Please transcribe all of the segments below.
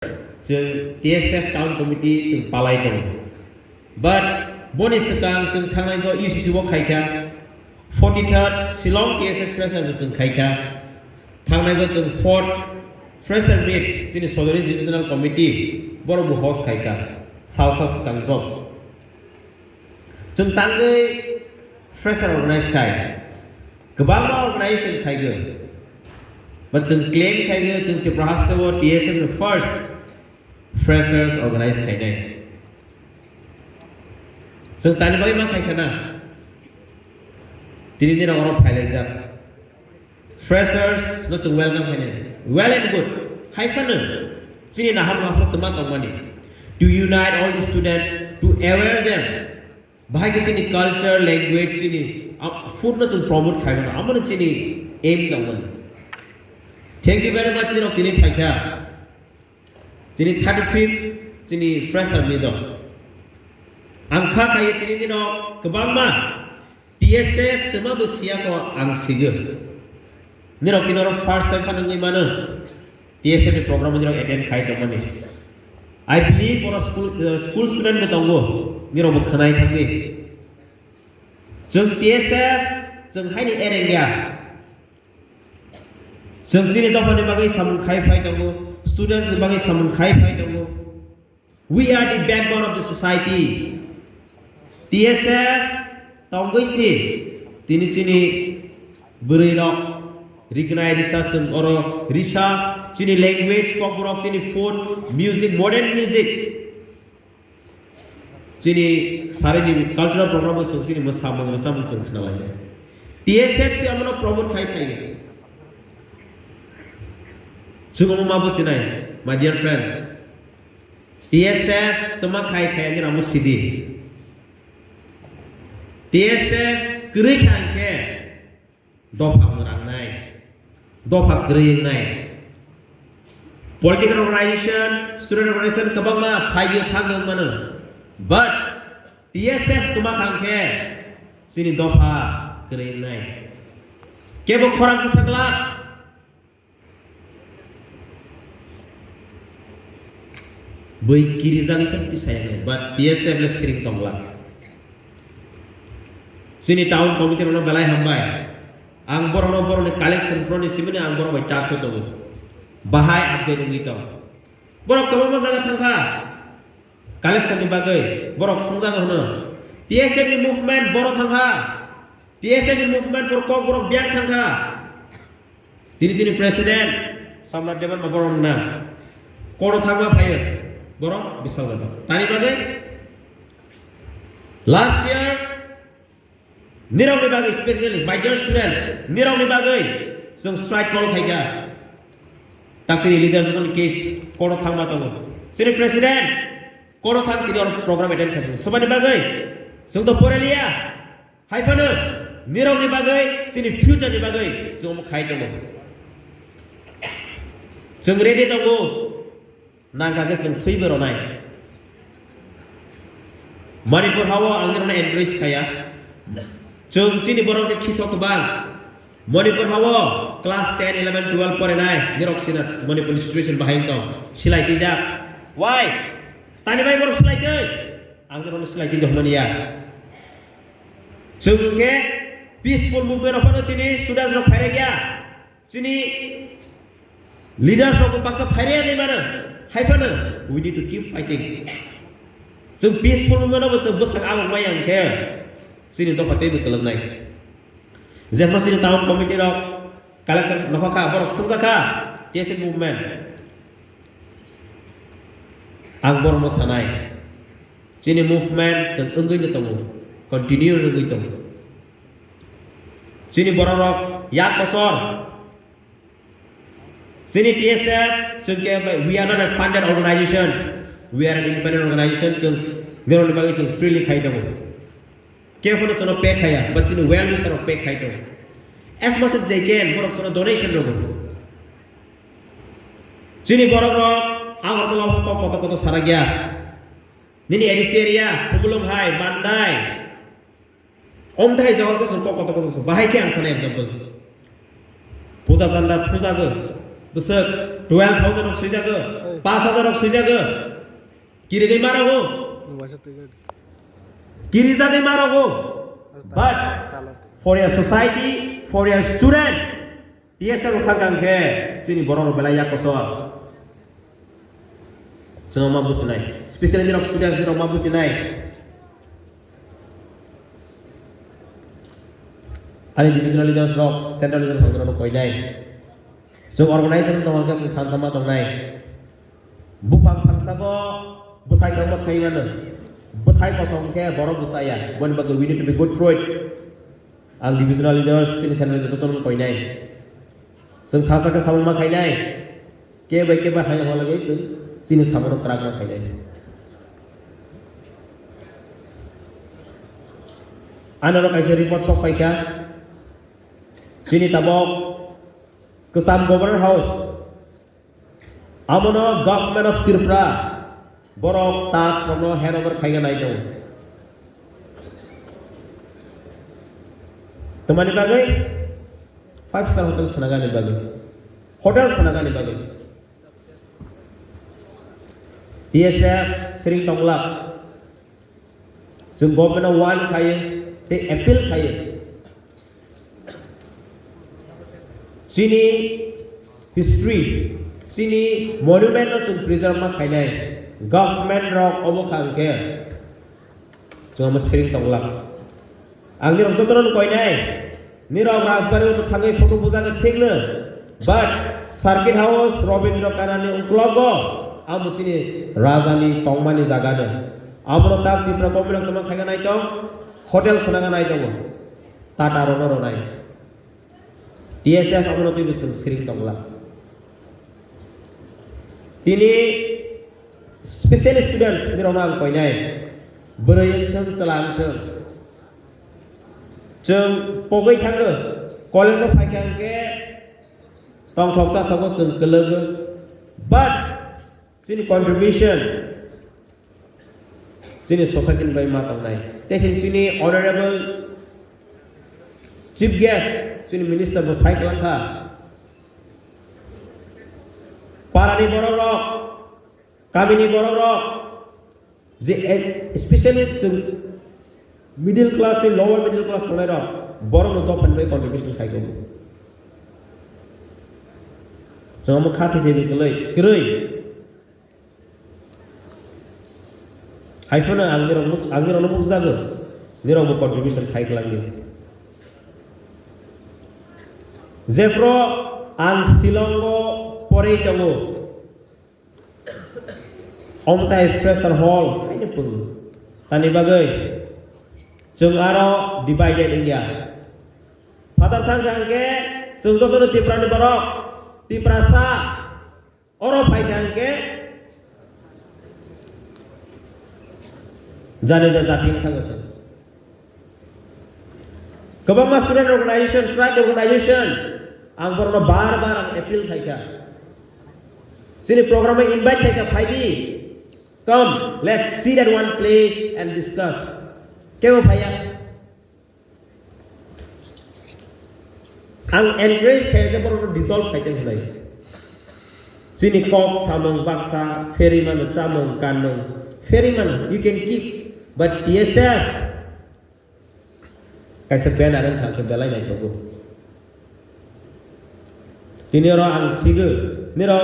जों TSF town committee जों पालाय दं but बनि सिगां जों थांनायखौ UCC आव खायखा 43rd शिलं TSF फ्रेसार जों खायखा थांनायखौ जों 4th फ्रेसार मिट जोंनि सदरी डिविजनल कमिटी बर'बो हस्ट खायखा सावसा सिगां दं जों तांगै फ्रेसार अर्गानाइज खाय गोबां अर्गानाइजेशन खायगो but जों क्लेम खायगो जों तिप्रासा TSF नि फर्स्ट freshers organize खायनाय जों तानि बाय मा खायखाना दिनै दिनाव अराव फायलायजा freshers no जों वेलकाम खायनाय well and good हायफानो जोंनि नाहा माफोर मा दंमानि to unite all the students to aware them बाहायगो जोंनि culture language जोंनि food no जों promote खायगोन आमोन जोंनि aim दंमोन thank you very much दिनाव दिनै फायखा दिनै 35 जोंनि फ्रेसार नि दं आंखा खायो दिनै दिनाव गोबां मा TSF तमा बसियाखौ आं सिगो दिनाव दिनाव फार्स्ट टाइम फानोङै मानो TSF नि प्रग्राम दिनाव एटेन्ड खाय दंमोन I believe for a school student दंगो दिनाव खोनाय थांनि जों TSF जों हायनि एरेंगा जों दिनै दफानि बागै सामु खाय फाय दंगो students sebagai samun khai phai dong we are the backbone of the society TSF Tongkhe si tini chini beri rok recognize research oro research chini language kokurok chini food music modern music chini sare ni cultural program chung chini masamung chung khnalai TSF si amno promote khai phai Sungguh mabuk sinai, my dear friends. TSF teman kaya ni ramu sidi. TSF kiri kaya dopak merang nai, dopak kiri nai. Political organization, student organization kebang ma payah tanggung mana. But TSF teman kaya sini dopak kiri nai. Kebuk orang kesekelak. Boy kiri zang kan disayang, but TSF les sering Tonglak. Sini tahun komite rono belai hambai. Ang boro ne collection front ni simene ang boro bai tax to. Bahai update ngi to. Borok to mo jaga thangka. Collection ni bagai, borok sungja hono. TSF ni movement boro thangka. TSF ni movement for kok borok biang thangka. Dini president samrat dewan ma borong na. Koro thangma phayo. Borong bisa gak? Tani bagai last year nirau ni bagai especially my dear students nirau ni bagai sung strike call kaya taksi leader tu case koro thang mata lo sini president koro thang tidak program attend kaya sebab ni bagai sung to porelia hai pana nirau ni bagai sini future ni bagai sung khai tu sung ready tu Nangka ke sung thui beronai. Manipur hawa angin mana encourage kaya. Cung cini borong ke kita kebang. Manipur hawa class 10, 11, 12 porenai. Nirok sinat Manipur situation bahaya kau. Silai tidak. Why? Tani bayi borong silai ke? Angin mana silai tidak mana ya? Cung ke peaceful movement apa tu cini sudah sudah fire kaya. Cini leaders aku paksa fire ni mana? Hai fana, we need to keep fighting. So peaceful movement apa sebesar awak mayang kaya. Sini tu patut betul naik. Zaman sini tahun komite rok, kalau saya nak borok sungzaka, TSF movement. Angbor masanai. Sini movement sengenggai ni tahu, continue ni tahu. Sini borok yak kosor. Sini TSF, we are not a funded organization. We are an independent organization. So, we are not freely khai damo. Careful to pay kaya, but in well we sort of pay khai damo. As much as they can, borok sort of donation damo. Sini borok rok, ang orang koto saragya. Nini Eriseria, Hamulu hai, Bandai. Om thai jawab ko koto bahai ke ang sana example. Puja sanda puja go. Besar 12,000 orang saja ke? 5,000 rok sujago kiri dei marago kiri ja dei marago but for your society for your student TSF ukhangangke sini borong belai yakoso semua mabus naik especially ni rok student ni rok mabus naik ani divisional leaders rok central leaders rok koi naik so organization tongkhe se khan sama tong naik bupang phangsago buthai kang buthai mano buthai ko songkhe borok busaya bon bagwi we need to be good for it ang divisional leaders sini central leaders ton koi naik जों थासाखौ सामोन खायनाय के bye hi हलागै जों सिनि सामोन क्राक मा खायनाय honour कायसे report सक फायका सिनि ताबक कसाम गवर्नर हाउस आमनो गवर्नमेंट ऑफ त्रिपुरा बरक ताज रनो हेनोवर खायगा नाय दं तमानि बागै 5-star hotel sanagani bagi hotel sanagani bagi TSF Sri Tonglak जों गवर्नमेंट वान खायो ते एपिल खायो सिनि हिस्ट्री सिनि मनुमेंट जों प्रिजर्व मा खायनाय गवर्नमेंट रक अबो खांके जों श्री Tonglak आंनि रंजतरन कयनाय Nirok Rasbari untuk thangai foto buzaga thikna but circuit house Robindra Kanani ungklogo amu sini Rajani Tongmani jagana amro tak Tripura government toma khaiga nai tong hotel sonaga nai tong Tata rono nai TSF amro tu bisu Sri Tonglak tini special students nirona koi nai beroyen thang chalang thang जों पगै थाङो कलेजाव फायखांके तंथकसा थागो जों गोलोगो बाट जोंनि contribution जोंनि ससाइटिनिफ्राय मा थांनाय तेसिन जोंनि अनारेबल चिफ गेस्ट जोंनि मिनिस्टार बसाइ खालामखा पारानि बर' रक गामिनि बर' रक जे स्पेशली जों middle class and lower middle class thonai ro borong no top and contribution khai go so mo kha thi de gelai grei haifona angiro no buzago niro mo contribution khai klangi zefro ang silongo pore tango omtai fresher hall haine pun tani bagai जों आरो divided India father थांगांगे जों जतनो तिप्रानि बरक तिप्रासा अरो फायगांगे जाने जा जातिं थांगोसो गोबां student organisation tribe organisation आं बरनो बार आं एपिल थायका जोंनि प्रग्रामाव इनभाइट थायका फायदि come let's sit at one place and discuss केवो भाया आं एनकरेज खायजे बरनो डिसॉल्व खायते होनाय जोंनि कक सामों बाक्सा फेरिमान चामों गानों फेरिमान यू कैन कीप बाट TSF कायसे बेन आरो थांखे बेलायनाय दङ दिनेरो आं सिगो निरो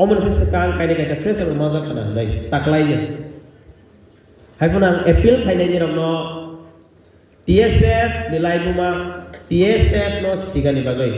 अमनसे सकां कायने कायते फ्रेसर मजा खाना जाय ताकलायो हायफोन आं appeal खायनायनि रंनो TSF nilai buma TSF no sigani bagai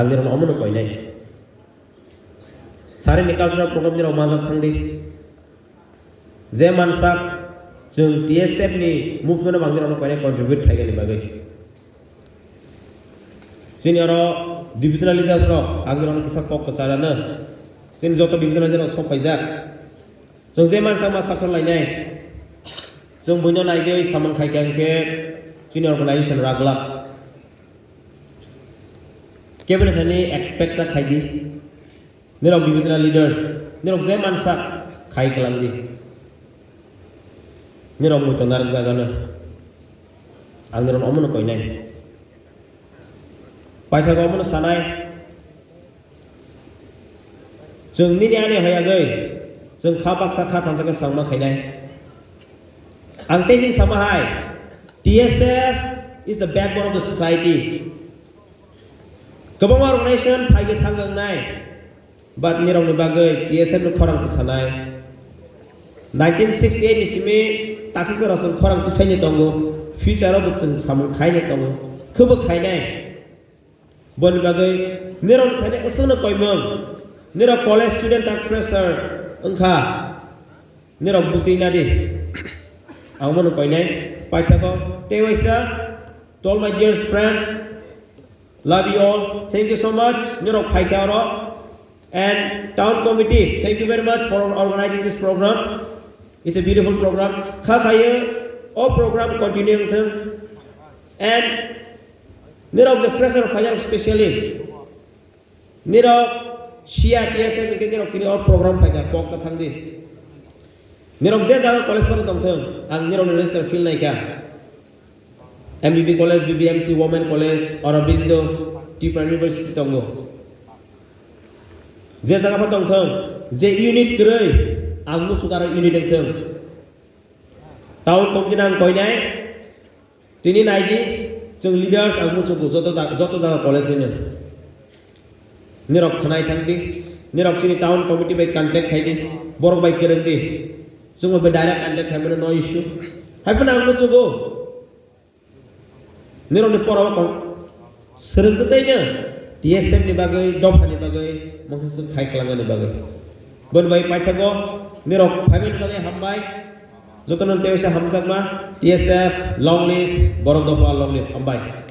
angir no amun koi nai sare nikalsura program ni ramaza thangdi je mansak जों TSF ni movement bangir no koi nai contribute khaigani bagai senior divisional leaders ro angir no kisa kok kasarana sin joto divisional leader sok paijak जों जे मानसा मा साथर लायनाय जों बयनो नायगै सामोन खायखांके जोंनि organisation रागला cabinet नि expect ना खायदि निरक divisional leaders निरक जे मानसा खाय खालामदि निरक मुतो नार जागानो आं निरक अमन कयनाय पाइथागो अमन सानाय जोंनि नियानि हायागै जों खाबाक साखा थांसाखौ सांमा खायनाय आं तेजिं सामाहाय TSF is the backbone of the society गोबां organization फायगो थांगोंनाय but निरावनि बागै TSF नि खरांथि सानाय 1968 नि सिमि ताकसिफोराव जों खरांथि सायनो दंगो future-आव जों सामु खायनो दंगो खोबो खायनाय बन बागै निरावनि खायनाय असोनो कयमों निराव college student and fresher ओंखा निराव बुजिनादि आउमोन कयनाय पाइथाको तेवैसा to all my dear friends love you all thank you so much निराव फाइखारो and town committee thank you very much for organizing this program it's a beautiful program kha khaye all program continuing thing and निराव the fresher fire especially निराव Shia TSF ke nirak kini or program paika pok ka thangdi nirak je jaga college par dongthong ang nirak register feel naika MBB college BBMC women college or Abindo Tiprasa university tongo je jaga par dongthong je unit grei ang mu chukara unit dongthong taun komjinang koinai tini naidi jong leaders ang mu chuku joto jaga college ni निरक खनाय थांदि निरक सिनि town committee bye contact खायदि बरक bye केरेंदि जों बे direct contact खायमोन no issue हायफोन आं मोचुगो निरकनि पराव सोलोंथायनो TSF नि बागै दफानि बागै मससुन खायख्लांनि बागै बन bye पाइथागो निरक फाइमेन बागै हामबाय जतन तेवसा हामजाकमा TSF long live बरक दफा long live हामबाय